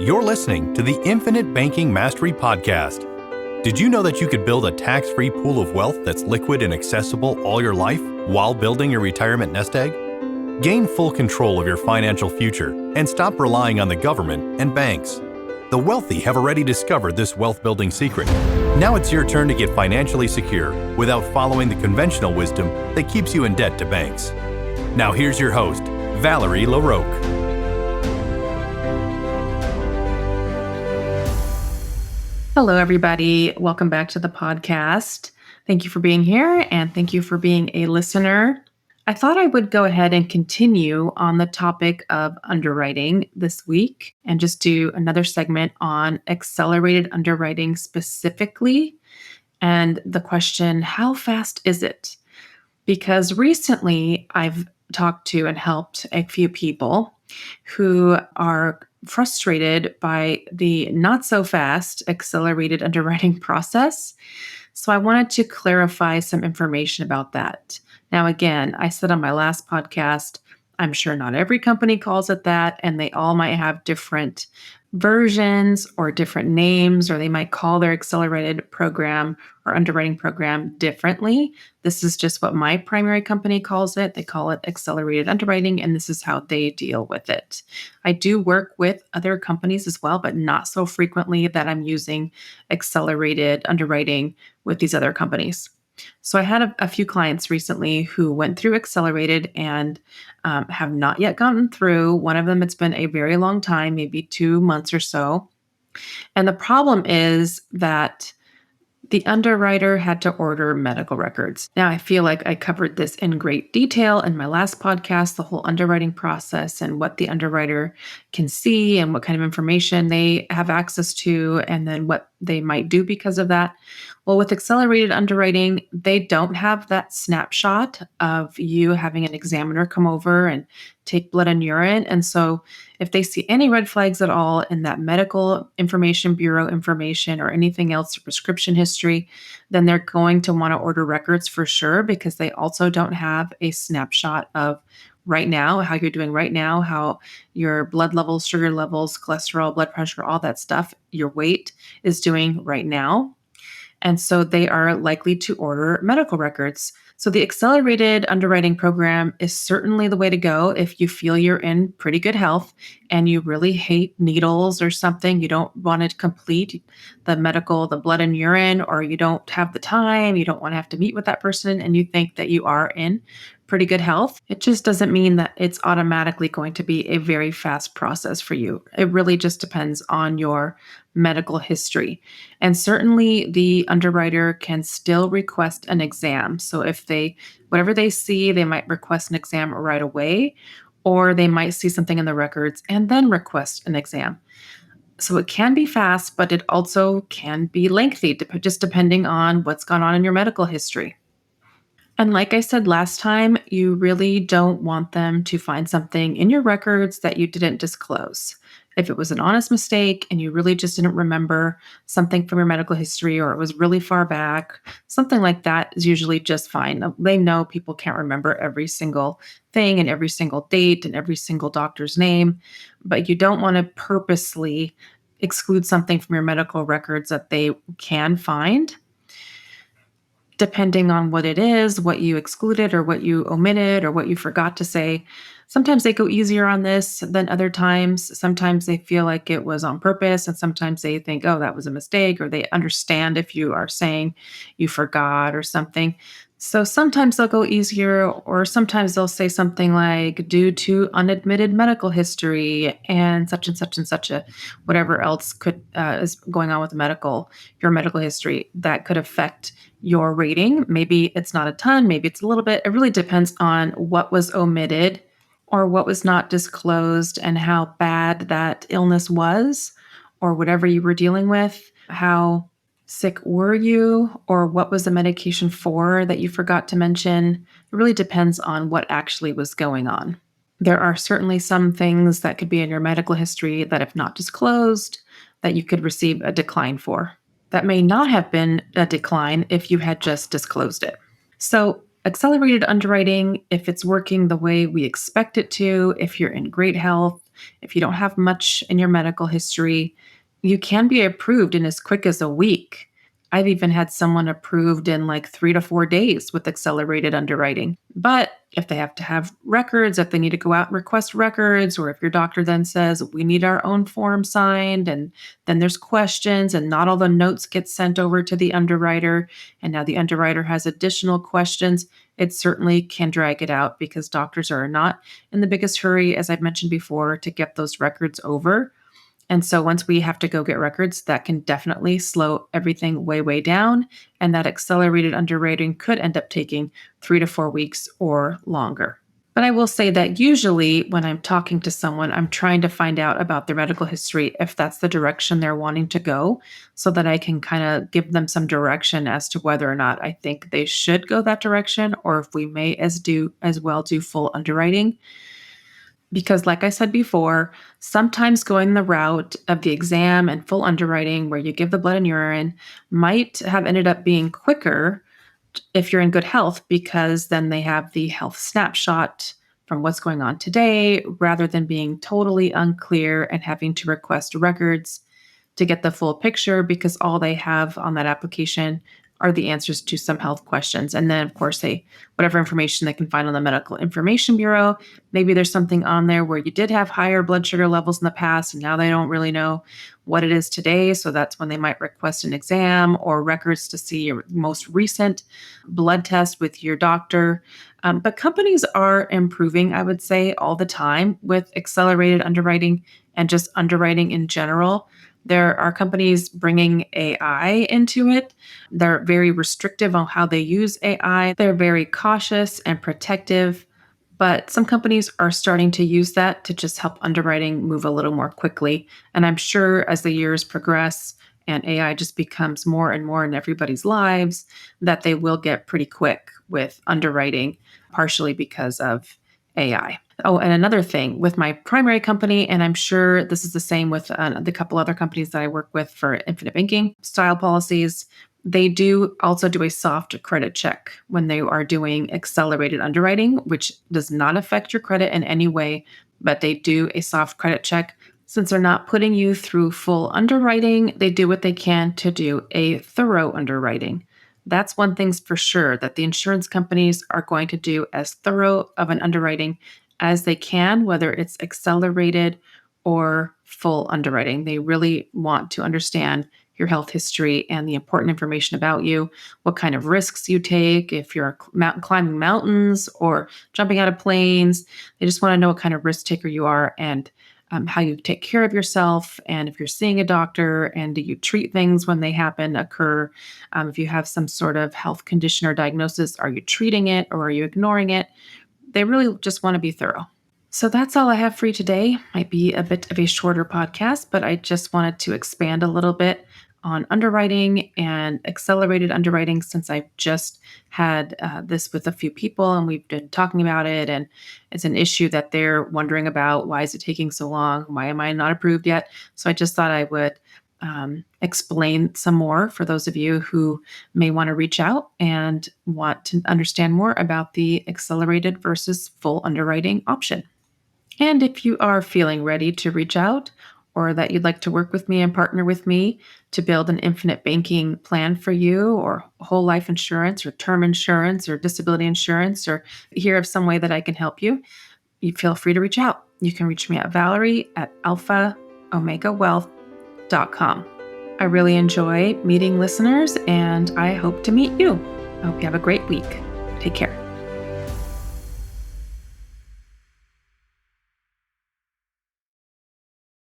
You're listening to the Infinite Banking Mastery Podcast. Did you know that you could build a tax-free pool of wealth that's liquid and accessible all your life while building your retirement nest egg? Gain full control of your financial future and stop relying on the government and banks. The wealthy have already discovered this wealth-building secret. Now it's your turn to get financially secure without following the conventional wisdom that keeps you in debt to banks. Now here's your host, Valerie LaRocque. Hello, everybody. Welcome back to the podcast. Thank you for being here and thank you for being a listener. I thought I would go ahead and continue on the topic of underwriting this week and just do another segment on accelerated underwriting specifically. And the question, how fast is it? Because recently I've talked to and helped a few people who are frustrated by the not so fast accelerated underwriting process. So I wanted to clarify some information about that. Now, again, I said on my last podcast, I'm sure not every company calls it that, and they all might have different versions or different names, or they might call their accelerated program or underwriting program differently. This is just what my primary company calls it. They call it accelerated underwriting, and this is how they deal with it. I do work with other companies as well, but not so frequently that I'm using accelerated underwriting with these other companies. So I had a few clients recently who went through accelerated and have not yet gotten through. One of them, it's been a very long time, maybe 2 months or so. And the problem is that the underwriter had to order medical records. Now, I feel like I covered this in great detail in my last podcast, the whole underwriting process and what the underwriter can see and what kind of information they have access to, and then what they might do because of that. Well, with accelerated underwriting, they don't have that snapshot of you having an examiner come over and take blood and urine. And so if they see any red flags at all in that medical information bureau information or anything else, prescription history, then they're going to want to order records for sure, because they also don't have a snapshot of right now, how you're doing right now, how your blood levels, sugar levels, cholesterol, blood pressure, all that stuff, your weight is doing right now. And so they are likely to order medical records. So the accelerated underwriting program is certainly the way to go if you feel you're in pretty good health and you really hate needles or something. You don't want to complete the blood and urine, or you don't have the time, you don't want to have to meet with that person, and you think that you are in pretty good health. It just doesn't mean that it's automatically going to be a very fast process for you. It really just depends on your medical history. And certainly the underwriter can still request an exam. So if whatever they see, they might request an exam right away, or they might see something in the records and then request an exam. So it can be fast, but it also can be lengthy, just depending on what's gone on in your medical history. And like I said last time, you really don't want them to find something in your records that you didn't disclose. If it was an honest mistake and you really just didn't remember something from your medical history, or it was really far back, something like that is usually just fine. They know people can't remember every single thing and every single date and every single doctor's name, but you don't want to purposely exclude something from your medical records that they can find. Depending on what it is, what you excluded or what you omitted or what you forgot to say. Sometimes they go easier on this than other times. Sometimes they feel like it was on purpose, and sometimes they think, oh, that was a mistake, or they understand if you are saying you forgot or something. So sometimes they'll go easier, or sometimes they'll say something like, due to unadmitted medical history and such a whatever else is going on with your medical history that could affect your rating. Maybe it's not a ton, maybe it's a little bit. It really depends on what was omitted or what was not disclosed and how bad that illness was, or whatever you were dealing with. How sick were you, or what was the medication for that you forgot to mention? It really depends on what actually was going on. There are certainly some things that could be in your medical history that, if not disclosed, that you could receive a decline for. That may not have been a decline if you had just disclosed it. So accelerated underwriting, if it's working the way we expect it to, if you're in great health, if you don't have much in your medical history, you can be approved in as quick as a week. I've even had someone approved in like 3 to 4 days with accelerated underwriting. But if they have to have records, if they need to go out and request records, or if your doctor then says, we need our own form signed, and then there's questions, and not all the notes get sent over to the underwriter, and now the underwriter has additional questions, it certainly can drag it out because doctors are not in the biggest hurry, as I've mentioned before, to get those records over. And so once we have to go get records, that can definitely slow everything way, way down. And that accelerated underwriting could end up taking 3 to 4 weeks or longer. But I will say that usually when I'm talking to someone, I'm trying to find out about their medical history if that's the direction they're wanting to go, so that I can kind of give them some direction as to whether or not I think they should go that direction, or if we may as well do full underwriting. Because, like I said before, sometimes going the route of the exam and full underwriting, where you give the blood and urine, might have ended up being quicker if you're in good health, because then they have the health snapshot from what's going on today, rather than being totally unclear and having to request records to get the full picture, because all they have on that application are the answers to some health questions. And then, of course, whatever information they can find on the Medical Information Bureau. Maybe there's something on there where you did have higher blood sugar levels in the past, and now they don't really know what it is today. So that's when they might request an exam or records to see your most recent blood test with your doctor. But companies are improving, I would say, all the time with accelerated underwriting and just underwriting in general. There are companies bringing AI into it. They're very restrictive on how they use AI. They're very cautious and protective, but some companies are starting to use that to just help underwriting move a little more quickly. And I'm sure as the years progress and AI just becomes more and more in everybody's lives, that they will get pretty quick with underwriting, partially because of AI. Oh, and another thing with my primary company, and I'm sure this is the same with the couple other companies that I work with for infinite banking style policies, they do also do a soft credit check when they are doing accelerated underwriting, which does not affect your credit in any way, but they do a soft credit check. Since they're not putting you through full underwriting, they do what they can to do a thorough underwriting. That's one thing's for sure, that the insurance companies are going to do as thorough of an underwriting as they can, whether it's accelerated or full underwriting. They really want to understand your health history and the important information about you, what kind of risks you take, if you're climbing mountains or jumping out of planes. They just want to know what kind of risk taker you are, and how you take care of yourself, and if you're seeing a doctor, and do you treat things when they occur. If you have some sort of health condition or diagnosis, are you treating it or are you ignoring it? They really just want to be thorough. So that's all I have for you today. Might be a bit of a shorter podcast, but I just wanted to expand a little bit on underwriting and accelerated underwriting, since I've just had this with a few people and we've been talking about it. And it's an issue that they're wondering about. Why is it taking so long? Why am I not approved yet? So I just thought I would explain some more for those of you who may want to reach out and want to understand more about the accelerated versus full underwriting option. And if you are feeling ready to reach out, or that you'd like to work with me and partner with me to build an infinite banking plan for you, or whole life insurance, or term insurance, or disability insurance, or hear of some way that I can help you, you feel free to reach out. You can reach me at Valerie@alphaomegawealth.com. I really enjoy meeting listeners, and I hope to meet you. I hope you have a great week. Take care.